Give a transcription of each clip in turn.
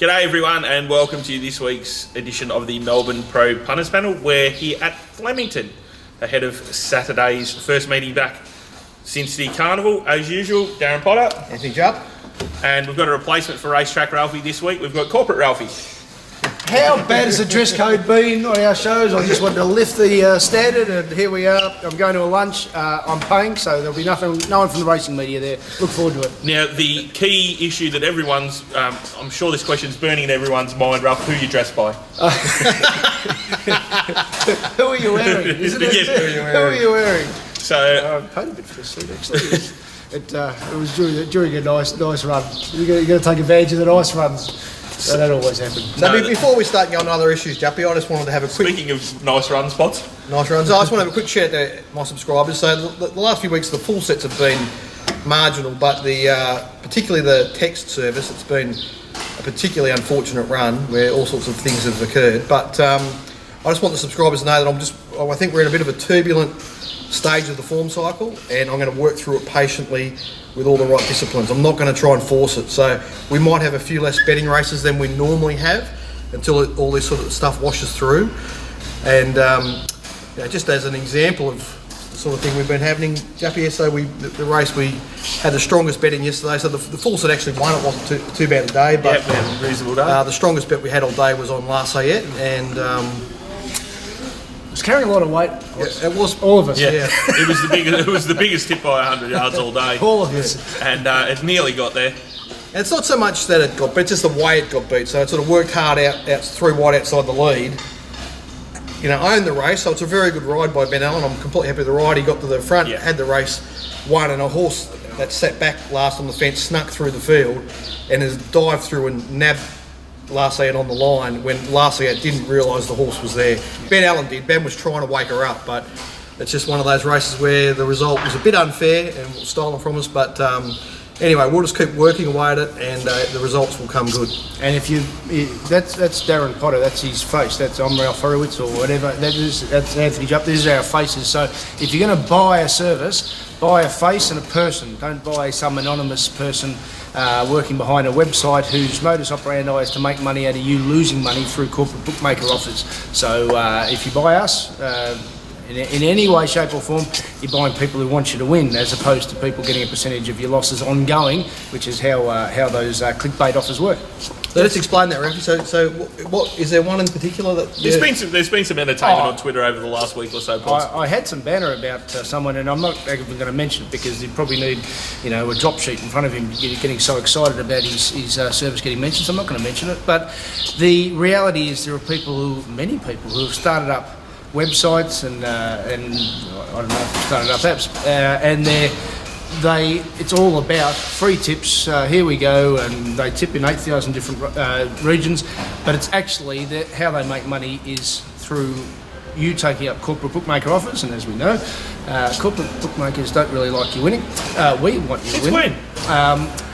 G'day everyone and welcome to this week's edition of the Melbourne Pro Punters panel. We're here at Flemington ahead of Saturday's first meeting back since the carnival. As usual, Darren Potter. Anthony Jupp. And we've got a replacement for Racetrack Ralphie this week. We've got Corporate Ralphie. How bad has the dress code been on our shows? I just wanted to lift the standard, and here we are. I'm going to a lunch. I'm paying, so there'll be no one from the racing media there. Look forward to it. Now, the key issue that everyone's, I'm sure this question's burning in everyone's mind, Ralph, who you dressed by? Who are you wearing? Isn't it? Yes, Who are you wearing? So, I paid a bit for this suit, actually. It was during a nice run. You've got to take advantage of the nice runs. So that always happens. So before we start going on other issues, Juppy, I just wanted to have a quick... Speaking of nice run spots. Nice runs. I just want to have a quick shout to my subscribers. So the last few weeks, the full sets have been marginal, but particularly the text service, it's been a particularly unfortunate run where all sorts of things have occurred. But I just want the subscribers to know that I think we're in a bit of a turbulent stage of the form cycle, and I'm going to work through it patiently with all the right disciplines. I'm not going to try and force it. So we might have a few less betting races than we normally have until all this sort of stuff washes through. And just as an example of the sort of thing we've been having, Juppy, so the race, we had the strongest betting yesterday. So the full set actually won. It wasn't too bad a day, but a reasonable day. The strongest bet we had all day was on Lafayette, and It was carrying a lot of weight. it was All of us. Yeah. It was the biggest tip by 100 yards all day. All of us. And it nearly got there. And it's not so much that it got beat, it's just the way it got beat. So it sort of worked hard out through wide outside the lead. Owned the race, so it's a very good ride by Ben Allen. I'm completely happy with the ride. He got to the front, had the race, won, and a horse that sat back last on the fence snuck through the field and has dived through and nabbed Lafayette on the line when Lafayette didn't realise the horse was there. Ben Allen did. Ben was trying to wake her up, but it's just one of those races where the result was a bit unfair and stolen from us. But anyway, we'll just keep working away at it, and the results will come good. And that's Darren Potter. That's his face. I'm Ralph Horowitz or whatever. That's Anthony Jupp. This is our faces. So if you're going to buy a service, buy a face and a person. Don't buy some anonymous person working behind a website whose modus operandi is to make money out of you losing money through corporate bookmaker offers. So if you buy us, in any way, shape or form, you're buying people who want you to win, as opposed to people getting a percentage of your losses ongoing, which is how those clickbait offers work. So let's explain that, Ralphie. So what is there one in particular that... There's been some entertainment on Twitter over the last week or so. I had some banner about someone, and I'm not even going to mention it because he'd probably need, a drop sheet in front of him getting so excited about his service getting mentioned, so I'm not going to mention it. But the reality is there are many people who have started up websites and I don't know if they've started up apps, and it's all about free tips. Here we go, and they tip in 8,000 different regions, but it's actually how they make money is through you taking up corporate bookmaker offers, and as we know, corporate bookmakers don't really like you winning. We want you to win.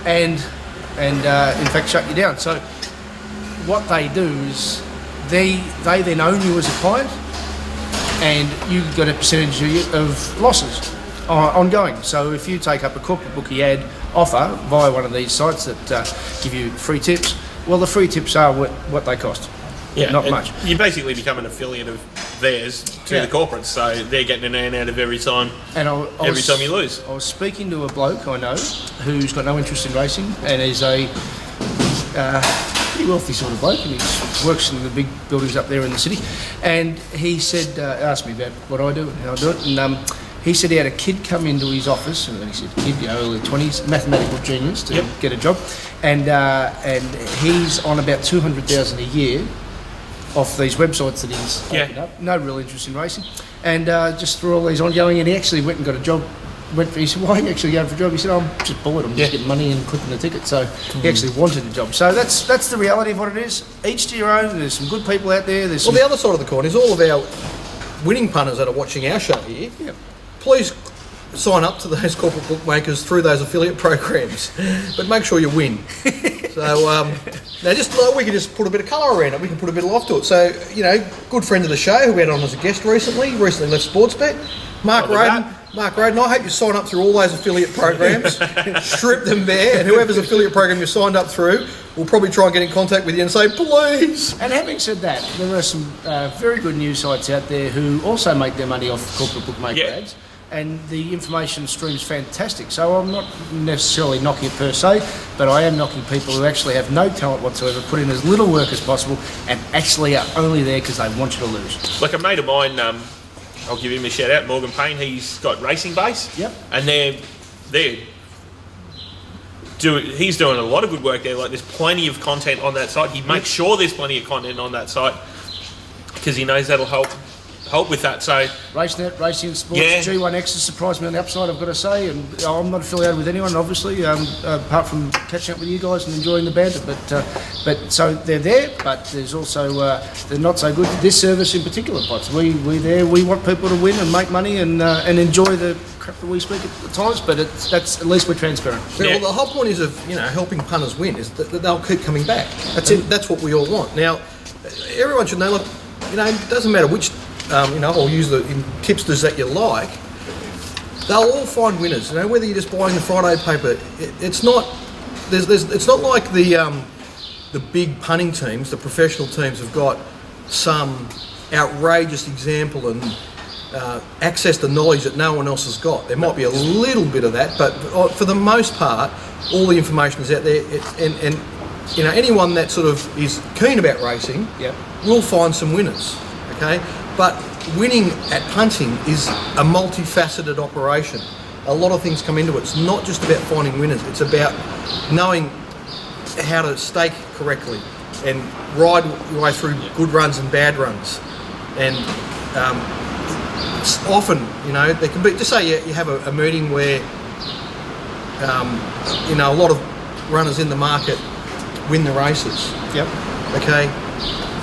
And in fact shut you down. So what they do is they then own you as a client, and you got a percentage of losses ongoing. So if you take up a corporate bookie ad offer via one of these sites that give you free tips, well, the free tips are what they cost. Yeah, not much. You basically become an affiliate of theirs to the corporates, so they're getting an earn out of every time. And every time you lose. I was speaking to a bloke I know who's got no interest in racing and is a pretty wealthy sort of bloke, and he works in the big buildings up there in the city. And he said, asked me about what I do and how I do it, and he said he had a kid come into his office, and he said, early 20s, mathematical genius to get a job, and he's on about $200,000 a year off these websites that he's opened up. No real interest in racing, and just through all these ongoing, and he actually went and got a job. He said, "Why are you actually going for a job?" He said, "I'm just bored. I'm just getting money and clipping the ticket." So he actually wanted a job. So that's the reality of what it is. Each to your own. There's some good people out there. Well, the other side of the coin is all of our winning punters that are watching our show here. Yep. Please sign up to those corporate bookmakers through those affiliate programs, but make sure you win. So now we can just put a bit of colour around it. We can put a bit of life to it. So good friend of the show who we had on as a guest recently left Sportsbet, Mark Roden. Mark Roden, I hope you sign up through all those affiliate programs, strip them bare, and whoever's affiliate program you signed up through will probably try and get in contact with you and say, please. And having said that, there are some very good news sites out there who also make their money off corporate bookmaker ads, and the information stream's fantastic. So I'm not necessarily knocking it per se, but I am knocking people who actually have no talent whatsoever, put in as little work as possible, and actually are only there because they want you to lose. Like a mate of mine, I'll give him a shout out, Morgan Payne. He's got Racing Base. Yep. And he's doing a lot of good work there. Like, there's plenty of content on that site. He makes sure there's plenty of content on that site because he knows that'll help with that. So RaceNet, Racing Sports, G1X has surprised me on the upside, I've got to say, and I'm not affiliated with anyone, obviously, apart from catching up with you guys and enjoying the banter. But so they're there, but there's also they're not so good. This service in particular, Potts, we want people to win and make money and enjoy the crap that we speak at times. But that's at least we're transparent. Yeah, well, the whole point is of helping punters win is that they'll keep coming back. That's it. That's what we all want. Now, everyone should know. Look, it doesn't matter which. I'll use the tipsters that you like. They'll all find winners. Whether you're just buying the Friday paper, it's not. It's not like the big punting teams, the professional teams, have got some outrageous example and access to knowledge that no one else has got. There might be a little bit of that, but for the most part, all the information is out there. And anyone that sort of is keen about racing will find some winners. Okay. But winning at punting is a multifaceted operation. A lot of things come into it. It's not just about finding winners. It's about knowing how to stake correctly and ride your way through good runs and bad runs. And often, there can be, just say you have a meeting where, a lot of runners in the market win the races. Yep. Okay.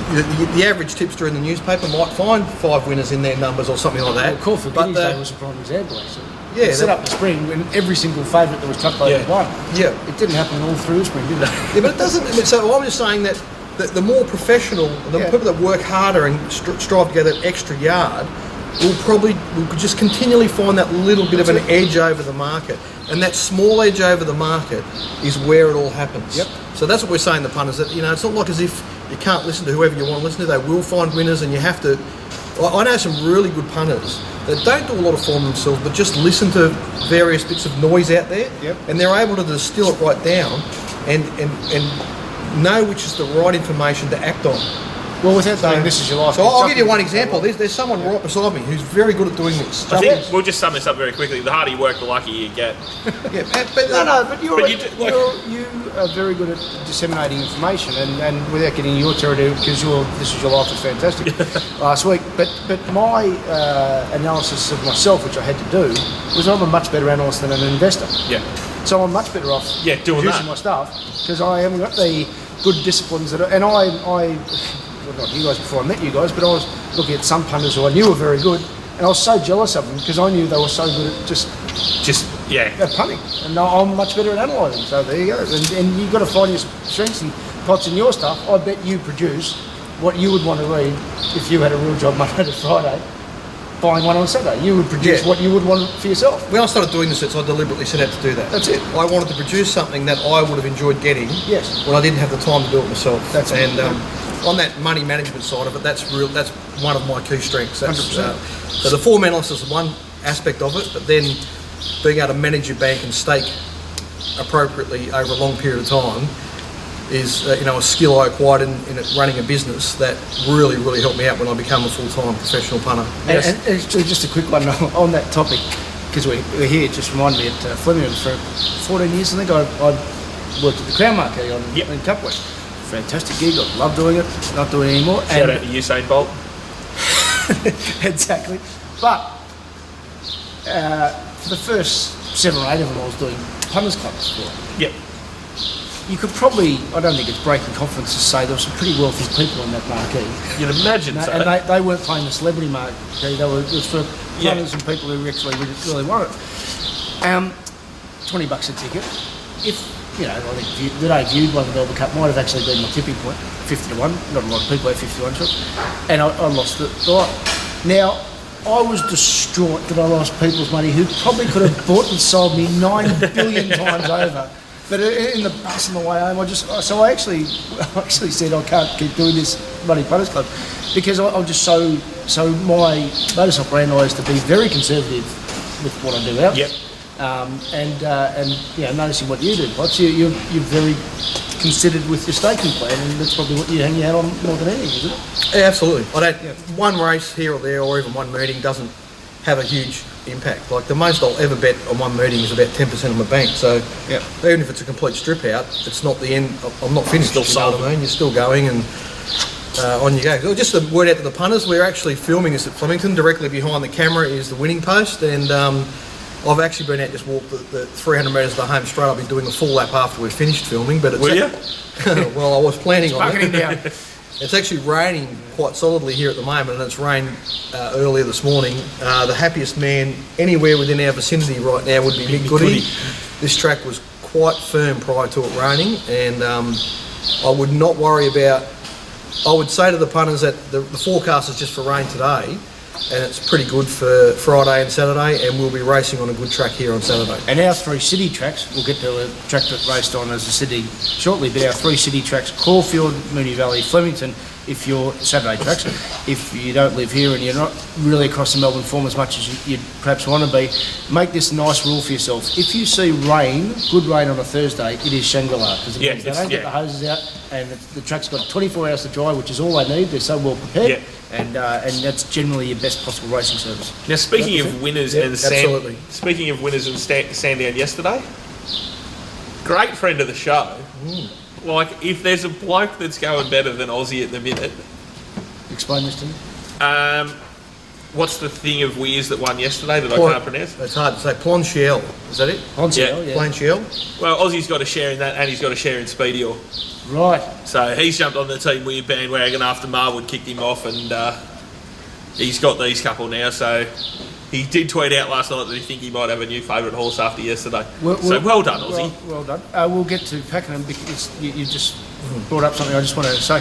The average tipster in the newspaper might find 5 winners in their numbers or something like that. Well, Call for Guineas Day was a prime example, actually. Yeah, set up the spring when every single favourite that was tucked over won. Yeah. It didn't happen all through the spring, did it? Yeah, but it doesn't. So I'm just saying that the more professional, the people that work harder and strive to go that extra yard, will just continually find that little bit of an edge over the market. And that small edge over the market is where it all happens. Yep. So that's what we're saying to punters, that it's not like as if you can't listen to whoever you want to listen to. They will find winners, and you have to. I know some really good punters that don't do a lot of form themselves, but just listen to various bits of noise out there, and they're able to distill it right down and know which is the right information to act on. Well, without saying this is your life. So I'll give you one example. There's someone right beside me who's very good at doing this. I think we'll just sum this up very quickly. The harder you work, the luckier you get. But you are very good at disseminating information, and without getting your territory, because this is your life, is fantastic. Last week, but my analysis of myself, which I had to do, was I'm a much better analyst than an investor. Yeah. So I'm much better off doing producing my stuff because I haven't got the good disciplines well, not you guys before I met you guys, but I was looking at some punters who I knew were very good, and I was so jealous of them because I knew they were so good at at punting, and I'm much better at analysing. So there you go, and you've got to find your strengths and Pots in your stuff. I bet you produce what you would want to read if you had a real job Monday to Friday, buying one on Saturday. You would produce what you would want for yourself. When I started doing this, I deliberately set out to do that. That's it. I wanted to produce something that I would have enjoyed getting when I didn't have the time to do it myself. That's on that money management side of it, that's one of my key strengths. That's, 100%. So the form analysis is one aspect of it, but then being able to manage your bank and stake appropriately over a long period of time is a skill I acquired in running a business that really, really helped me out when I became a full-time professional punter. And actually, just a quick one on that topic, because we're here, just reminded me at Flemington for 14 years, I think I worked at the Crown Marquee in Cupway. Fantastic gig, I love doing it, not doing it anymore. Shout out to Usain Bolt. Exactly. But for the first 7 or 8 of them I was doing punters clubs for. Yep. You could probably, I don't think it's breaking confidence to say there were some pretty wealthy people in that marquee. You'd imagine so. And they weren't playing the celebrity marquee, it was for punters and people who actually really want it. $20 a ticket. I think the day Viewed won the Melbourne Cup might have actually been my tipping point, 50 to 1. Not a lot of people have 50 to 1 shots. And I lost the lot. Now, I was distraught that I lost people's money who probably could have bought and sold me 9 billion times over. But in the bus on the way home, I actually said I can't keep doing this bloody Punters Club because I'm just so my modus operandi is to be very conservative with what I do out. Yep. And noticing what you do, Potts, you're very considered with your staking plan, and that's probably what you hang your hat on more than anything, isn't it? Yeah, absolutely. One race here or there, or even one meeting, doesn't have a huge impact. Like the most I'll ever bet on one meeting is about 10% of my bank. So even if it's a complete strip out, it's not the end. I'm not finished. Still solving. You know what I mean? You're still going, and on you go. So just a word out to the punters. We're actually filming this at Flemington. Directly behind the camera is the winning post, and I've actually been out just walked the 300 metres of the home straight. I'll be doing a full lap after we've finished filming. But it's Will you? well, I was planning on it. Down. It's actually raining quite solidly here at the moment, and it's rained earlier this morning. The happiest man anywhere within our vicinity right now would be Mick Goody. This track was quite firm prior to it raining, and I would not worry about. I would say to the punters that the forecast is just for rain today, and it's pretty good for Friday and Saturday, and we'll be racing on a good track here on Saturday. And our 3 city tracks, we'll get to a track that raced on as a city shortly, but our 3 city tracks, Caulfield, Moonee Valley, Flemington, if you're Saturday tracks, if you don't live here and you're not really across the Melbourne form as much as you perhaps want to be, make this nice rule for yourself. If you see rain, good rain on a Thursday, it is Shangri-La, because they don't get the hoses out, and the track's got 24 hours to dry, which is all they need. They're so well prepared, and that's generally your best possible racing service. Now, speaking of winners and Sandown yesterday, great friend of the show. Like, if there's a bloke that's going better than Aussie at the minute, explain this to me. What's the thing of Weirs that won yesterday that I can't pronounce? It's hard to say. Planchiel, is that it? Planchiel. Well, Aussie's got a share in that, and he's got a share in Speedior. Right. So he's jumped on the Team Weir bandwagon after Marwood kicked him off, and he's got these couple now. So he did tweet out last night that he think he might have a new favourite horse after yesterday. Well done, Aussie. Well done. We'll get to Pakenham because you just brought up something I just wanted to say.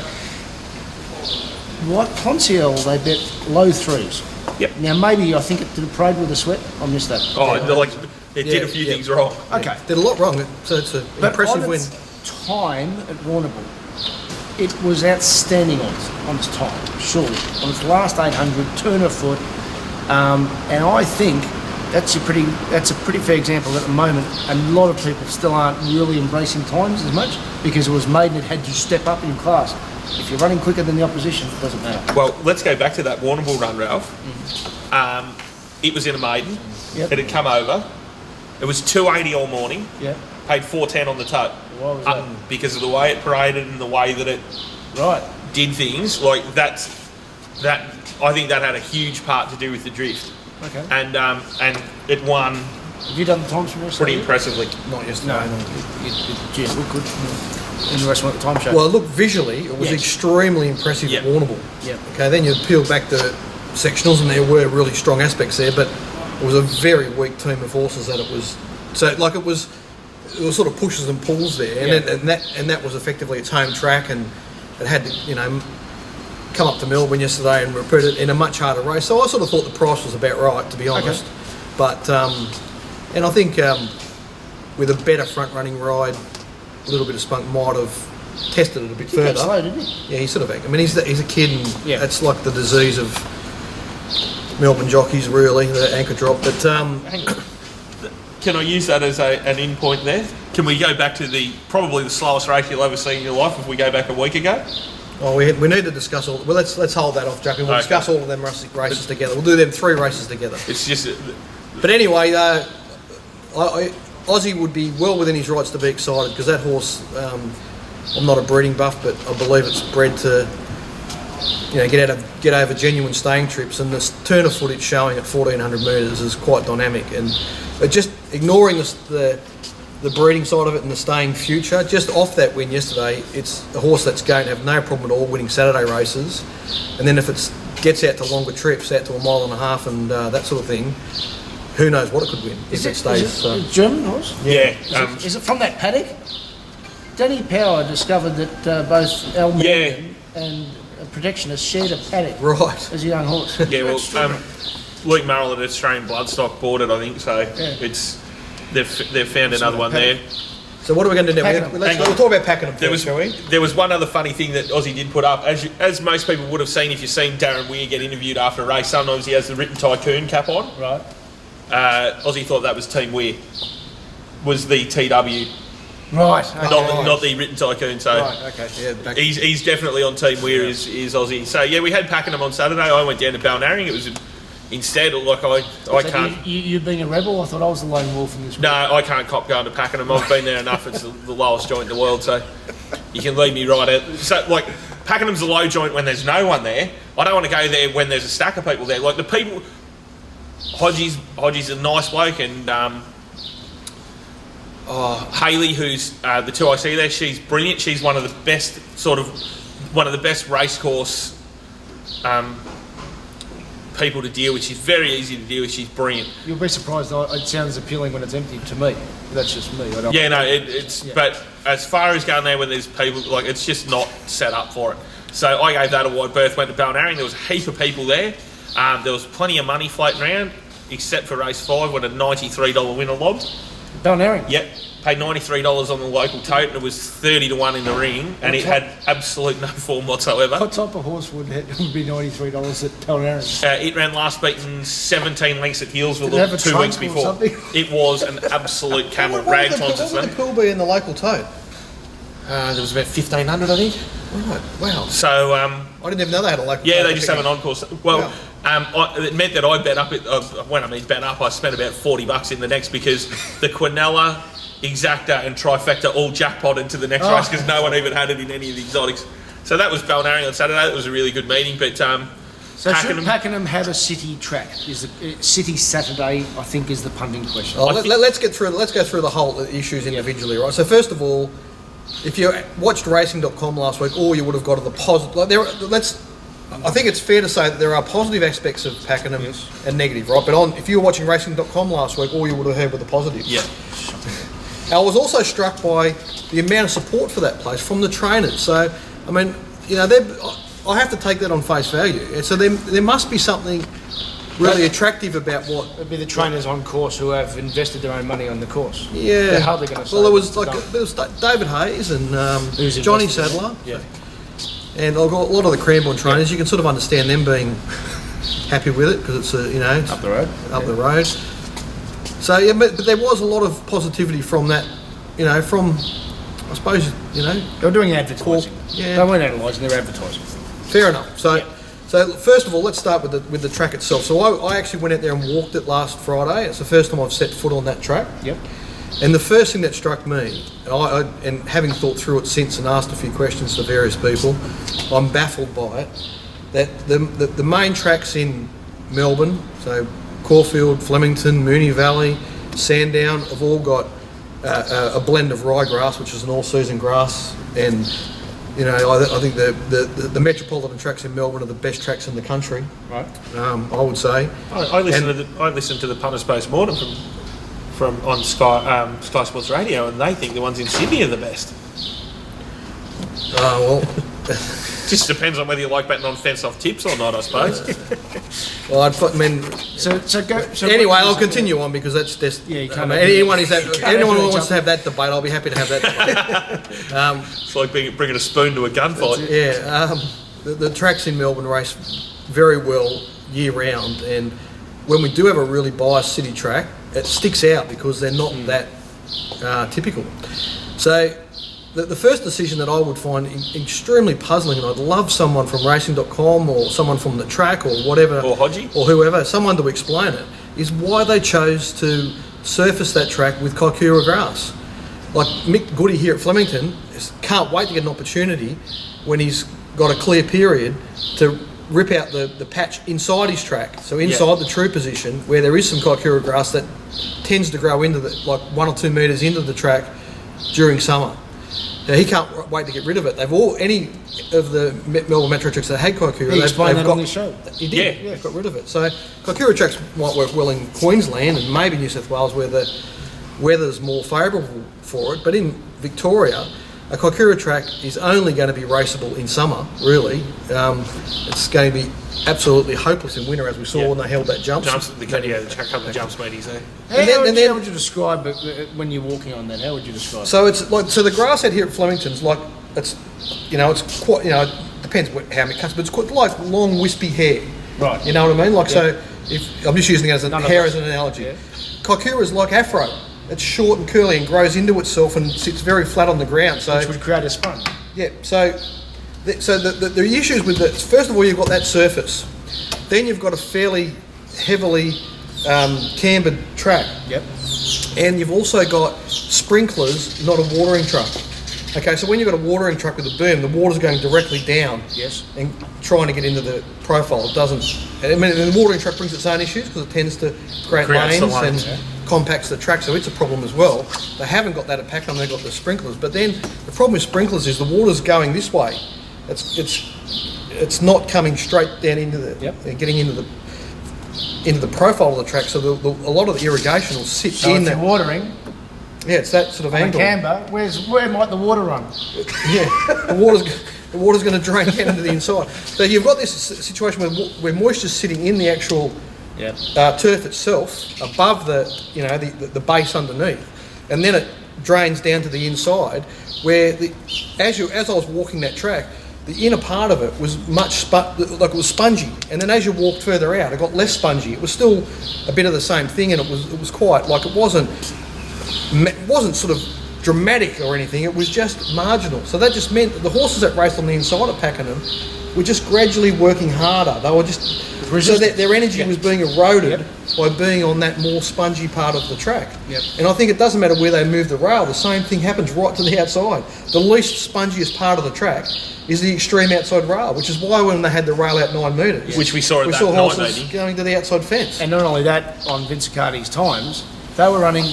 What Pontiel, they bet low 3s. Yep. Now maybe I think it did a parade with a sweat. I missed that. It did a few things wrong. Okay. Did a lot wrong, so it's an impressive win. Time at Warrnambool, it was outstanding on its time, surely. On its last 800, turn of foot, and I think that's a pretty fair example at the moment. A lot of people still aren't really embracing times as much because it was maiden that had to step up in class. If you're running quicker than the opposition, it doesn't matter. Well, let's go back to that Warrnambool run, Ralph. It was in a maiden. Yep. It had come over. It was 280 all morning. Yeah. Paid 410 on the tote. Why was that? Because of the way it paraded and the way that it did things. Like that. I think that had a huge part to do with the drift. Okay. And it won. Have you done the times from yesterday? Pretty impressively. Not yesterday. No. It looked good. Interesting what the time showed. Well, look, visually, it was extremely impressive at Warrnambool. Yeah. Okay, then you peel back the sectionals, and there were really strong aspects there, but it was a very weak team of horses that it was. So, like, it was sort of pushes and pulls there, and that was effectively its home track, and it had to, come up to Melbourne yesterday and repeat it in a much harder race. So I sort of thought the price was about right, to be honest. Okay. But and I think with a better front running ride, a little bit of spunk might have tested it a bit further. Slow, didn't he? Yeah, he's sort of. I mean, he's a kid, and that's like the disease of Melbourne jockeys, really, the anchor drop. But can I use that as an in point there? Can we go back to probably the slowest race you'll ever see in your life if we go back a week ago? Oh, we need to discuss all. Well, let's hold that off, Jack, and we'll discuss all of them races together. We'll do them 3 races together. It's just. But anyway, Aussie would be well within his rights to be excited because that horse. I'm not a breeding buff, but I believe it's bred to, get over genuine staying trips, and the turn of foot it's showing at 1400 metres is quite dynamic, and just ignoring the breeding side of it and the staying future, just off that win yesterday, it's a horse that's going to have no problem at all winning Saturday races, and then if it gets out to longer trips, out to a mile and a half and that sort of thing, who knows what it could win if it stays. Is it a German horse? Yeah. Is it from that paddock? Danny Power discovered that both Almeida and Protectionist shared a paddock Right. as a young horse. Yeah, well, Luke Murrell at Australian Bloodstock bought it, I think. So they've found another one there. So what are we going to do now? We'll talk about Pakenham first, shall we? There was one other funny thing that Aussie did put up. As most people would have seen if you've seen Darren Weir get interviewed after a race, sometimes he has the written Tycoon cap on. Right. Aussie thought that was Team Weir. Was the TW. Right. Okay. Not the written Tycoon. So right, okay. Yeah, he's definitely on Team Weir, is Aussie. So yeah, we had Pakenham on Saturday. I went down to Balnarring. It was instead, like I can't. You being a rebel? I thought I was the lone wolf in this group. No, I can't cop going to Pakenham. I've been there enough. It's the lowest joint in the world, so you can leave me right out. So like, Pakenham's the low joint when there's no one there. I don't want to go there when there's a stack of people there. Like the people, Hodgie's a nice bloke, and Hayley, who's the 2IC there, she's brilliant. She's one of the best racecourse people to deal with. She's very easy to deal with. She's brilliant. You'll be surprised. It sounds appealing when it's empty to me. That's just me. But as far as going there when there's people, like, it's just not set up for it. So I gave that a wide berth. Went to Balnarring. There was a heap of people there. There was plenty of money floating around, except for race 5 when a $93 winner lobbed. Balnarring. Yep. Paid $93 on the local tote, and it was 30 to 1 in the ring, and it had absolute no form whatsoever. What type of horse would be $93 at Balnarring? It ran last beaten 17 lengths at Healesville Did it have a 2 weeks trunk or before. something? It was an absolute camel. What would the pool be in the local tote? There was about 1,500, I think. Right, wow. So I didn't even know they had a local tote. yeah, they just have an on-course. Well, Wow. it meant that I bet up. When I mean bet up, I spent about $40 in the next, because the Quinella, Exacta and Trifecta all jackpot into the next race, because no one even had it in any of the exotics. So that was Balnarring on Saturday. That was a really good meeting. But So should Pakenham have a city track? Is the city Saturday? I think is the punting question. Let's go through the whole issues individually, right? So first of all, if you watched Racing.com last week, all you would have got are the positive. I think it's fair to say that there are positive aspects of Pakenham and negative, right? But if you were watching Racing.com last week, all you would have heard were the positives. Yeah. I was also struck by the amount of support for that place from the trainers. So, I mean, I have to take that on face value. And so there must be something really attractive about what... It'd be the trainers on course who have invested their own money on the course. Yeah. They're hardly going to say... Well, there was David Hayes and Johnny Sadler. Yeah. And I've got a lot of the Cranbourne trainers. You can sort of understand them being happy with it, because it's up the road. Up the road. So yeah, but there was a lot of positivity from that. From, I suppose, they were doing advertising. Yeah. They weren't analysing; they were advertising. Fair enough. So first of all, let's start with the track itself. So I actually went out there and walked it last Friday. It's the first time I've set foot on that track. Yep. And the first thing that struck me, and having thought through it since and asked a few questions to various people, I'm baffled by it, that the main tracks in Melbourne, so Caulfield, Flemington, Moonee Valley, Sandown, have all got a blend of ryegrass, which is an all-season grass, and I think the metropolitan tracks in Melbourne are the best tracks in the country. Right. I would say. I listened to the Punters post-mortem on Sky Sports Radio, and they think the ones in Sydney are the best. Oh, well... Just depends on whether you like betting on fence-off tips or not, I suppose. Well, anyway, I'll continue on, because that's yeah. You can't anyone who wants to have that debate, I'll be happy to have that debate. It's like bringing a spoon to a gunfight. Yeah, the tracks in Melbourne race very well year round, and when we do have a really biased city track, it sticks out because they're not that typical. So the first decision that I would find extremely puzzling, and I'd love someone from Racing.com or someone from the track or whatever, or Hodgie, or whoever, someone to explain it, is why they chose to surface that track with Kaikoura grass. Like Mick Goody here at Flemington can't wait to get an opportunity when he's got a clear period to rip out the patch inside his track, so inside the true position where there is some Kaikoura grass that tends to grow into like 1 or 2 metres into the track during summer. Now, he can't wait to get rid of it. Any of the Melbourne Metro tracks that had Kaikoura, he explained that on the show. He did, yeah, got rid of it. So Kaikoura tracks might work well in Queensland and maybe New South Wales, where the weather's more favourable for it. But in Victoria, a Kaikoura track is only going to be raceable in summer, really. It's going to be absolutely hopeless in winter, as we saw when they held that jumps. The couple of jumps meetings there. How would you describe it when you're walking on that? How would you describe it? So it's like, so the grass out here at Flemington's like, it's, it's quite, it depends how many cuts, but it's quite like long wispy hair. Right. You know what I mean? Like, so if I'm just using it as hair as an analogy. Yeah. Kaikoura is like afro. It's short and curly and grows into itself and sits very flat on the ground. So which would create a sponge. Yeah. So the issues with it, first of all, you've got that surface. Then you've got a fairly heavily cambered track. Yep. And you've also got sprinklers, not a watering truck. Okay, so when you've got a watering truck with a boom, the water's going directly down. Yes. And trying to get into the profile. It doesn't. I mean, the watering truck brings its own issues because it tends to create lanes and compacts the track, so it's a problem as well. They haven't got that at Pakenham, they've got the sprinklers. But then the problem with sprinklers is the water's going this way. It's not coming straight down into the getting into the profile of the track. So a lot of the irrigation will sit So in if that you're watering. Yeah, it's that sort of angle. Camber, where might the water run? Yeah, the water's going to drain down into the inside. So you've got this situation where moisture's sitting in the actual turf itself, above the base underneath, and then it drains down to the inside. Where as I was walking that track, the inner part of it was it was spongy, and then as you walked further out, it got less spongy. It was still a bit of the same thing, and it was quite like it wasn't sort of dramatic or anything, it was just marginal. So that just meant that the horses that raced on the inside of Pakenham were just gradually working harder. They were just, so that their energy was being eroded by being on that more spongy part of the track. And I think it doesn't matter where they move the rail, the same thing happens right to the outside. The least spongiest part of the track is the extreme outside rail, which is why when they had the rail out 9 metres, which we saw at that horses 980 going to the outside fence. And not only that, on Vince Accardi's times, they were running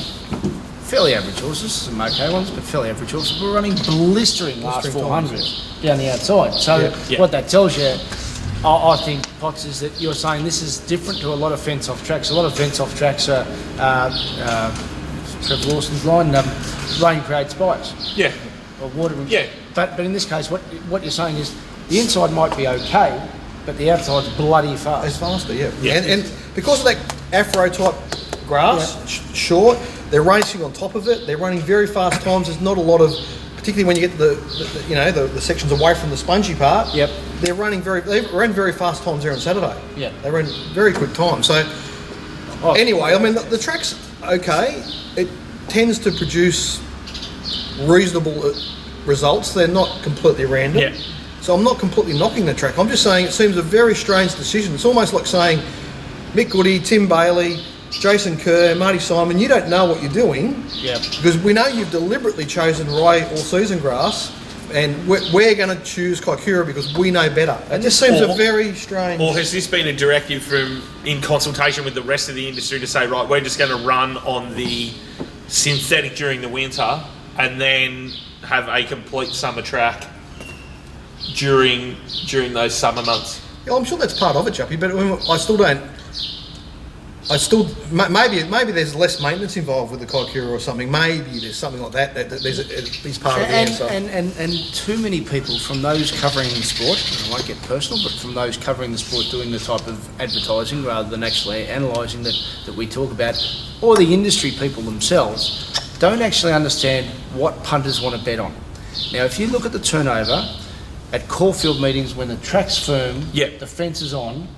fairly average horses, some okay ones, but fairly average horses were running blistering last 400 down the outside. So what that tells you, I think, Potts, is that you're saying this is different to a lot of fence-off tracks. A lot of fence-off tracks are, Trevor Lawson's line, rain creates spikes. Yeah. Or water. Yeah. But in this case, what you're saying is the inside might be okay, but the outside's bloody fast. It's faster, And because of that afro-type grass, short, they're racing on top of it. They're running very fast times. There's not a lot of, particularly when you get the sections away from the spongy part. They ran very fast times there on Saturday. They ran very quick times. So anyway, I mean the track's okay. It tends to produce reasonable results. They're not completely random. So I'm not completely knocking the track. I'm just saying it seems a very strange decision. It's almost like saying Mick Goody, Tim Bailey, Jason Kerr, Marty Simon, you don't know what you're doing. Because we know you've deliberately chosen rye or season grass, and we're going to choose Kaikoura because we know better. It just seems a very strange. Or has this been a directive in consultation with the rest of the industry to say, right, we're just going to run on the synthetic during the winter and then have a complete summer track during those summer months? Yeah, I'm sure that's part of it, Juppy, but maybe there's less maintenance involved with the Kaikoura or something. Maybe there's something like that is part of the answer. And too many people from those covering the sport, and I won't get personal, but from those covering the sport doing the type of advertising rather than actually analysing that we talk about, or the industry people themselves, don't actually understand what punters want to bet on. Now, if you look at the turnover at Caulfield meetings when the track's firm, the fence is on,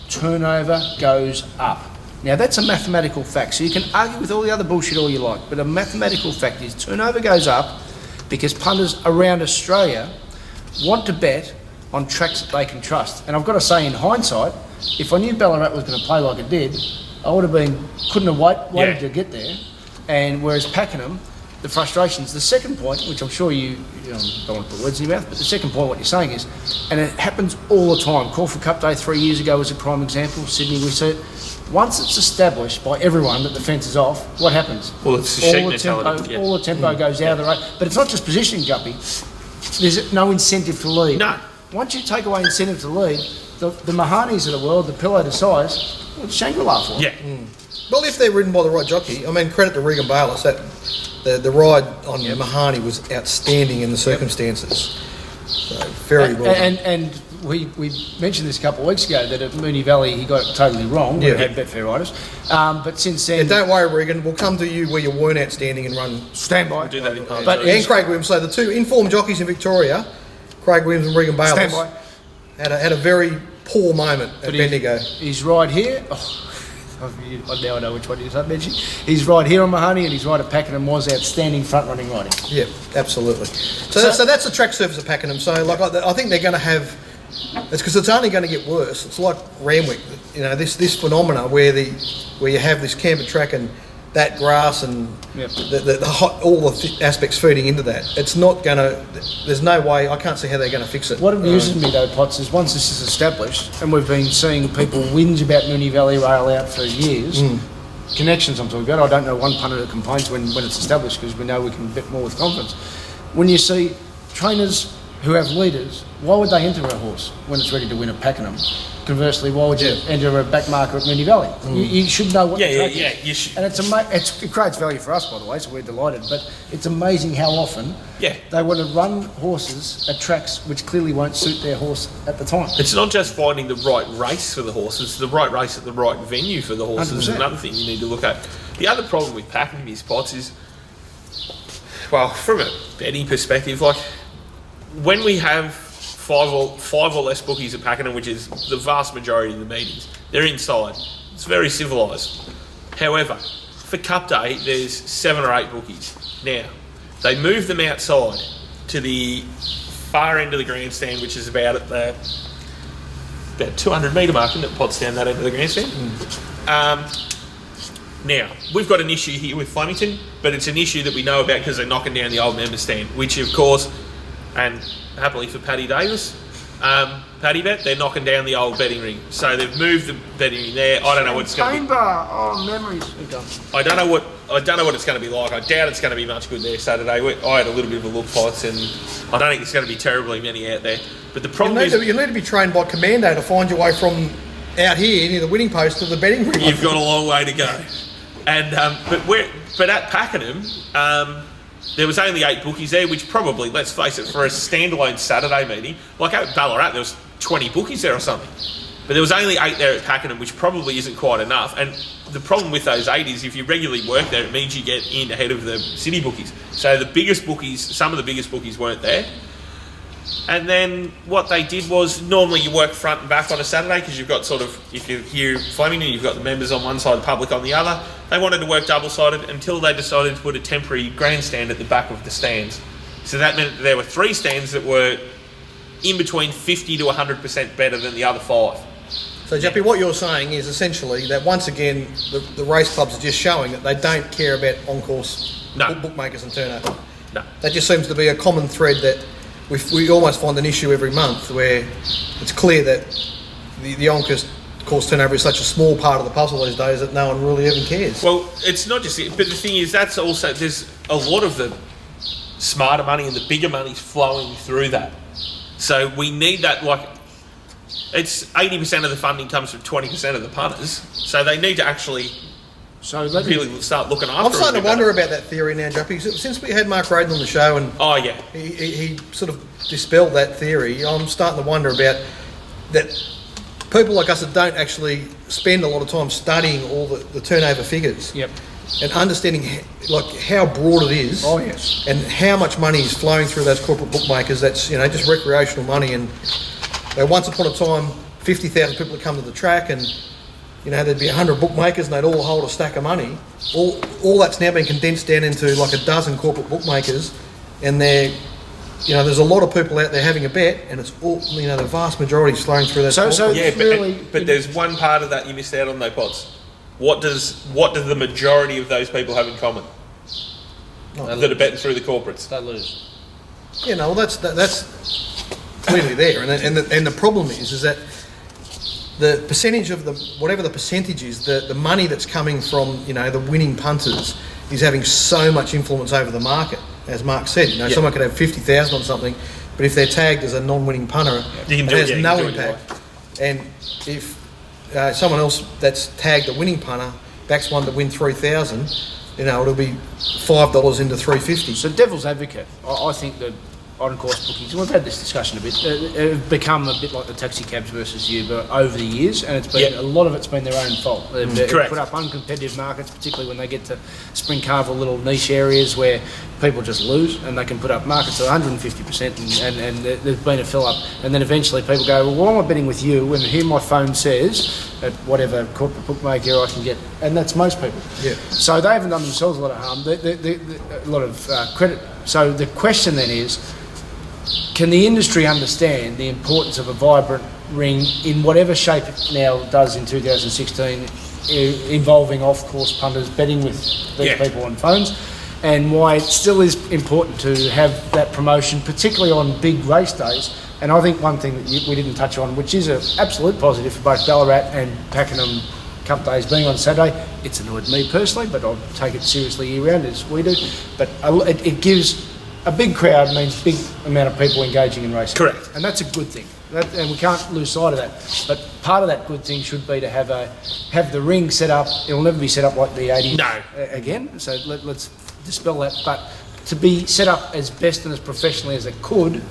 turnover goes up. Now that's a mathematical fact, so you can argue with all the other bullshit all you like, but a mathematical fact is turnover goes up because punters around Australia want to bet on tracks that they can trust. And I've got to say, in hindsight, if I knew Ballarat was going to play like it did, I would have couldn't have waited to get there. And whereas Pakenham, the frustrations. The second point, which I'm sure you don't want to put words in your mouth, but the second point, what you're saying is, and it happens all the time. Caulfield Cup Day 3 years ago was a prime example. Sydney, we see it. Once it's established by everyone that the fence is off, what happens? Well, it's the sheep mentality. All the tempo goes out of the race. But it's not just positioning, Guppy. There's no incentive to lead. No. Once you take away incentive to lead, the Mahanis of the world, the Pillow de Size, it's Shangri-La for them. Well, if they're ridden by the right jockey, I mean, credit to Regan Bayless, that the ride on Mahoney was outstanding in the circumstances. So very well done. And we mentioned this a couple of weeks ago that at Moonee Valley he got it totally wrong. We had Betfair riders, but since then, don't worry, Regan. We'll come to you where you weren't outstanding and run. Stand by. We'll do that in part. But And Craig Williams. So the two informed jockeys in Victoria, Craig Williams and Regan Bayless, stand by. had a very poor moment at Bendigo. His ride here. Now I know which one he is. I mentioned his ride here on Mahoney and his ride at Pakenham was outstanding front running riding. Yeah, absolutely. So that's the track surface at Pakenham. So like I think they're going to have. It's because it's only going to get worse. It's like Randwick, this phenomena where you have this camber track and that grass and all the aspects feeding into that. It's not going to. There's no way. I can't see how they're going to fix it. What amuses me though, Potts, is once this is established, and we've been seeing people whinge about Moonee Valley rail out for years. Connections I'm talking about. I don't know one punter that complains when it's established because we know we can bet more with confidence. When you see trainers who have leaders, why would they enter a horse when it's ready to win at Pakenham? Conversely, why would you enter a back marker at Moonee Valley? You should know what the track is. You should. And it creates value for us, by the way, so we're delighted. But it's amazing how often they want to run horses at tracks which clearly won't suit their horse at the time. It's not just finding the right race for the horses, the right race at the right venue for the horses 100%. is another thing you need to look at. The other problem with Pakenham is, Potts, is, well, from a betting perspective, like, when we have five or less bookies at Pakenham, which is the vast majority of the meetings, they're inside. It's very civilised. However, for Cup Day, there's 7 or 8 bookies. Now, they move them outside to the far end of the grandstand, which is about at the 200 metre mark, isn't it? Potts down that end of the grandstand. Now, we've got an issue here with Flemington, but it's an issue that we know about because they're knocking down the old member stand, which of course, and happily for Paddy Davis, Paddy Bet, they're knocking down the old betting ring. So they've moved the betting ring there. I don't know what it's going to be. Memories. I don't know what it's going to be like. I doubt it's going to be much good there Saturday. I had a little bit of a look, Potts, and I don't think it's going to be terribly many out there. But the problem is, you need to be trained by Commando to find your way from out here near the winning post to the betting ring. You've got a long way to go. And but at Pakenham, there was only 8 bookies there, which probably, let's face it, for a standalone Saturday meeting, like at Ballarat, there was 20 bookies there or something. But there was only 8 there at Pakenham, which probably isn't quite enough. And the problem with those 8 is if you regularly work there, it means you get in ahead of the city bookies. So the biggest bookies, some of the biggest bookies weren't there. And then what they did was, normally you work front and back on a Saturday because you've got sort of, if you're here Flemington, you've got the members on one side, the public on the other. They wanted to work double-sided until they decided to put a temporary grandstand at the back of the stands. So that meant that there were 3 stands that were in between 50 to 100% better than the other 5. So, Jappy, what you're saying is essentially that once again, the race clubs are just showing that they don't care about on-course bookmakers and turnover. No. That just seems to be a common thread that we almost find an issue every month where it's clear that the on-course turnover is such a small part of the puzzle these days that no one really even cares. Well, it's not just it, but the thing is, that's also, there's a lot of the smarter money and the bigger money's flowing through that. So we need that, like, it's 80% of the funding comes from 20% of the punters, so they need to actually really start looking after it. I'm starting to wonder about that theory now, Juppy. Since we had Mark Raden on the show and he sort of dispelled that theory, I'm starting to wonder about that people like us that don't actually spend a lot of time studying all the turnover figures and understanding like how broad it is and how much money is flowing through those corporate bookmakers that's just recreational money. And once upon a time 50,000 people would come to the track and there'd be 100 bookmakers and they'd all hold a stack of money. All that's now been condensed down into like a dozen corporate bookmakers, and there's a lot of people out there having a bet, and it's all the vast majority is flowing through that. But there's one part of that you missed out on though, Potts. What do the majority of those people have in common? That are betting through the corporates. They lose. Well, that's clearly there, and the problem is that the percentage of whatever the percentage is, the money that's coming from the winning punters is having so much influence over the market. As Mark said, someone could have 50,000 on something, but if they're tagged as a non-winning punter, it has no impact. And if someone else that's tagged a winning punter backs one to win 3,000, it'll be $5 into $3.50. So devil's advocate, I think that on-course bookings, and we've had this discussion a bit, have become a bit like the taxi cabs versus Uber over the years, and it's been a lot of it's been their own fault. They've put up uncompetitive markets, particularly when they get to Spring Carnival, little niche areas where people just lose, and they can put up markets at 150%, and there's been a fill-up, and then eventually people go, well, why am I betting with you? And here my phone says at whatever corporate bookmaker I can get, and that's most people. Yeah. So they haven't done themselves a lot of harm, a lot of credit. So the question then is, can the industry understand the importance of a vibrant ring in whatever shape it now does in 2016, involving off-course punters, betting with these people on phones, and why it still is important to have that promotion, particularly on big race days? And I think one thing that we didn't touch on, which is an absolute positive for both Ballarat and Pakenham Cup days being on Saturday, it's annoyed me personally, but I'll take it seriously year-round as we do, but it gives... A big crowd means big amount of people engaging in racing. Correct. And that's a good thing. And we can't lose sight of that. But part of that good thing should be to have the ring set up. It will never be set up like the 80s again. So let's dispel that. But to be set up as best and as professionally as it could,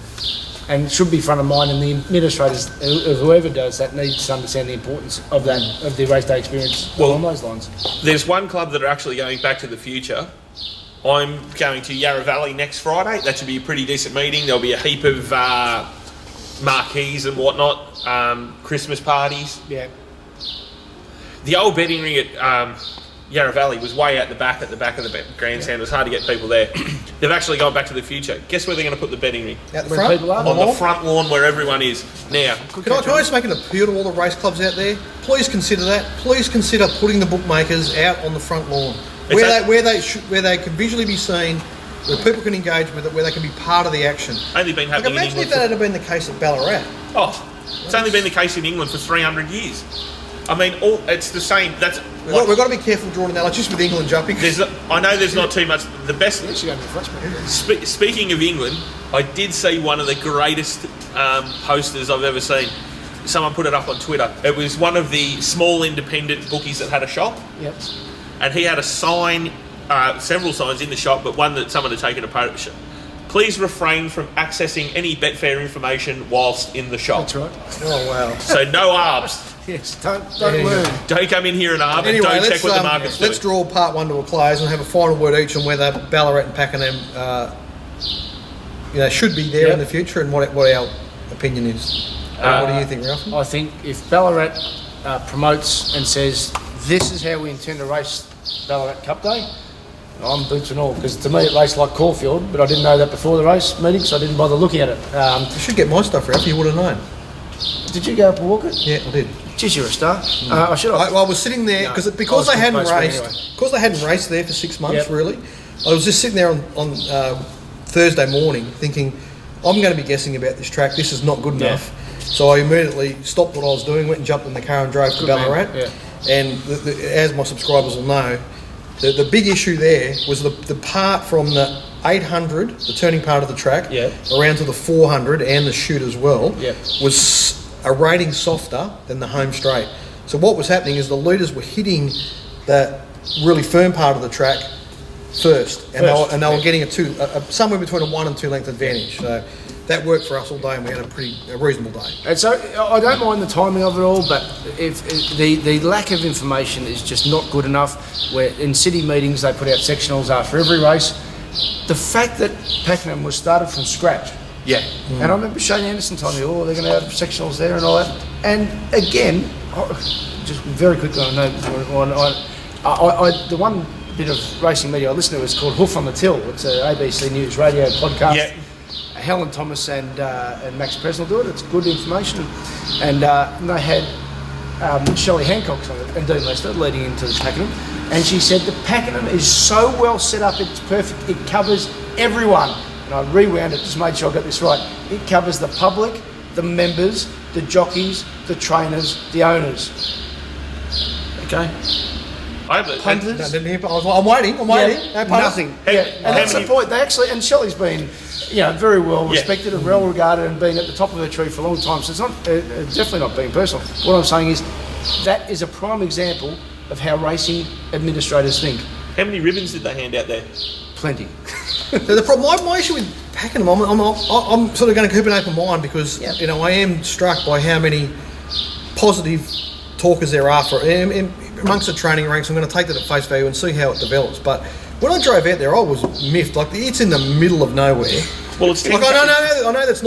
and should be front of mind, and the administrators, whoever does that, needs to understand the importance of that, of the race day experience along those lines. There's one club that are actually going back to the future. I'm going to Yarra Valley next Friday. That should be a pretty decent meeting. There'll be a heap of marquees and whatnot, Christmas parties. Yeah. The old betting ring at Yarra Valley was way out the back of the grandstand. It was hard to get people there. They've actually gone back to the future. Guess where they're going to put the betting ring? Out the front? On the front lawn where everyone is. Now, can I just make an appeal to all the race clubs out there? Please consider that. Please consider putting the bookmakers out on the front lawn. Where they can visually be seen, where people can engage with it, where they can be part of the action. Only been happening in England. Imagine if that had been the case at Ballarat. It's only been the case in England for 300 years. I mean, it's the same. We've got to be careful drawing that, like just with England jumping. I know there's not too much. The best. Speaking of England, I did see one of the greatest posters I've ever seen. Someone put it up on Twitter. It was one of the small independent bookies that had a shop. Yep. And he had a sign, several signs in the shop, but one that someone had taken a photo. Please refrain from accessing any Betfair information whilst in the shop. That's right. Oh, wow. So no arbs. Yes, don't learn. Don't come in here and arb, and don't check what the market's doing. Let's draw part one to a close and have a final word each on whether Ballarat and Pakenham should be there in the future, and what our opinion is. What do you think, Ralph? I think if Ballarat promotes and says, this is how we intend to race Ballarat Cup Day, I'm boots and all, because to me it raced like Caulfield, but I didn't know that before the race meeting, so I didn't bother looking at it. You should get my stuff, Ralph, you would have known. Did you go up and walk it? Yeah, I did. Jeez, you're a star. I should have. I was sitting there, because they hadn't raced there for 6 months, really. I was just sitting there on Thursday morning thinking, I'm going to be guessing about this track, this is not good enough. So I immediately stopped what I was doing, went and jumped in the car and drove to Ballarat. Yeah. And as my subscribers will know, the big issue there was the part from the 800, the turning part of the track, around to the 400 and the chute as well, was a rating softer than the home straight. So what was happening is the leaders were hitting that really firm part of the track first. They were getting somewhere between a 1 and 2 length advantage. So that worked for us all day, and we had a reasonable day. And so I don't mind the timing of it all, but if the lack of information is just not good enough. Where in city meetings they put out sectionals after every race. The fact that Pakenham was started from scratch. And I remember Shane Anderson telling me, they're going to have sectionals there and all that. And again, just very quickly, I know the one bit of racing media I listen to is called Hoof on the Till. It's an ABC News radio podcast. Helen Thomas and Max Presnell do it. It's good information. And they had Shelley Hancock on it and Dean Lester leading into the Pakenham. And she said the Pakenham is so well set up, it's perfect. It covers everyone. And I rewound it, just made sure I got this right. It covers the public, the members, the jockeys, the trainers, the owners. Okay? Punters. I'm waiting. Nothing. And that's the point. They actually, and Shelley's been, very well respected and well regarded and been at the top of her tree for a long time. So it's not definitely not being personal. What I'm saying is that is a prime example of how racing administrators think. How many ribbons did they hand out there? Plenty. So the problem, my issue with Pakenham, I'm sort of going to keep an open mind because you know I am struck by how many positive talkers there are for amongst the training ranks. I'm going to take that at face value and see how it develops. But when I drove out there, I was miffed. Like it's in the middle of nowhere. Well, it's like I know that's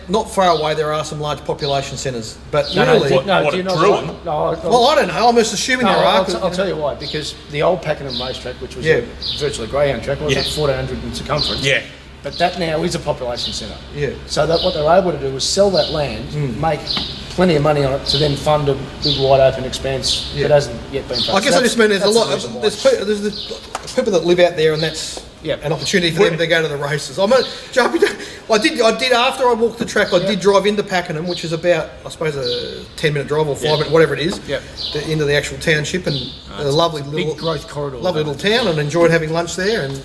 not far away. There are some large population centres, but really, do you know Druin? what? No, well, I don't know. I'm just assuming there are. I'll tell you why. Because the old Pakenham racetrack, which was a virtually greyhound track, was 1,400 in circumference. Yeah. But that now is a population centre. Yeah. So that what they're able to do is sell that land, make plenty of money on it to then fund a big wide open expanse that hasn't yet been funded. I guess I just mean there's a lot. There's the people that live out there, and that's an opportunity for them to go to the races. I did after I walked the track. I did drive into Pakenham, which is about I suppose a 10-minute drive or 5-minute, whatever it is, into the actual township, and a lovely little big growth corridor, lovely little town, and enjoyed having lunch there and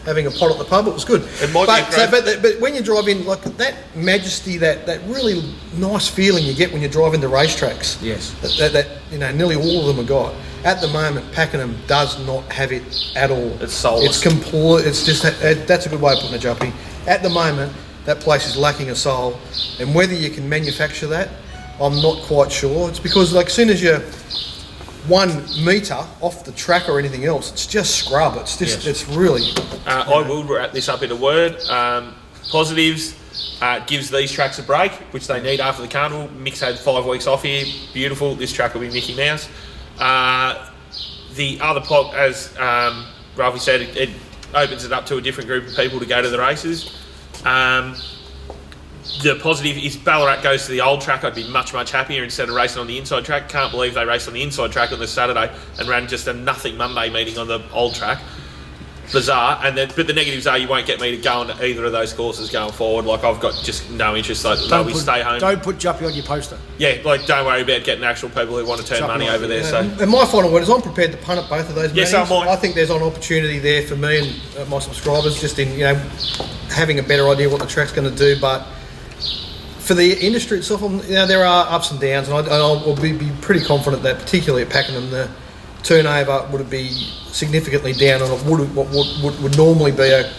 having a pot at the pub. It was good. But when you drive in, like that majesty, that really nice feeling you get when you drive into racetracks. Yes. That you know, nearly all of them are got. At the moment, Pakenham does not have it at all. It's soulless. It's complete. It's just that's a good way of putting it, Juppy. At the moment, that place is lacking a soul, and whether you can manufacture that, I'm not quite sure. It's because like as soon as you're 1 metre off the track or anything else, it's just scrub. It's just it's really. I will wrap this up in a word. Positives. Gives these tracks a break, which they need after the carnival. Mick's had 5 weeks off here. Beautiful. This track will be Mickey Mouse. The other as Ralphie said, it opens it up to a different group of people to go to the races. The positive is Ballarat goes to the old track. I'd be much happier instead of racing on the inside track. Can't believe they raced on the inside track on the Saturday and ran just a nothing Monday meeting on the old track. Bizarre. But the negatives are you won't get me to go on either of those courses going forward. Like I've got just no interest. Like we stay home. Don't put Juppy on your poster. Yeah, like don't worry about getting actual people who want to turn money over there. So, and my final word is I'm prepared to punt at both of those. Yes, I think there's an opportunity there for me and my subscribers, just in having a better idea what the track's going to do. But for the industry itself, there are ups and downs, and I'll be pretty confident that, particularly at Pakenham, the turnover would be significantly down on what would normally be a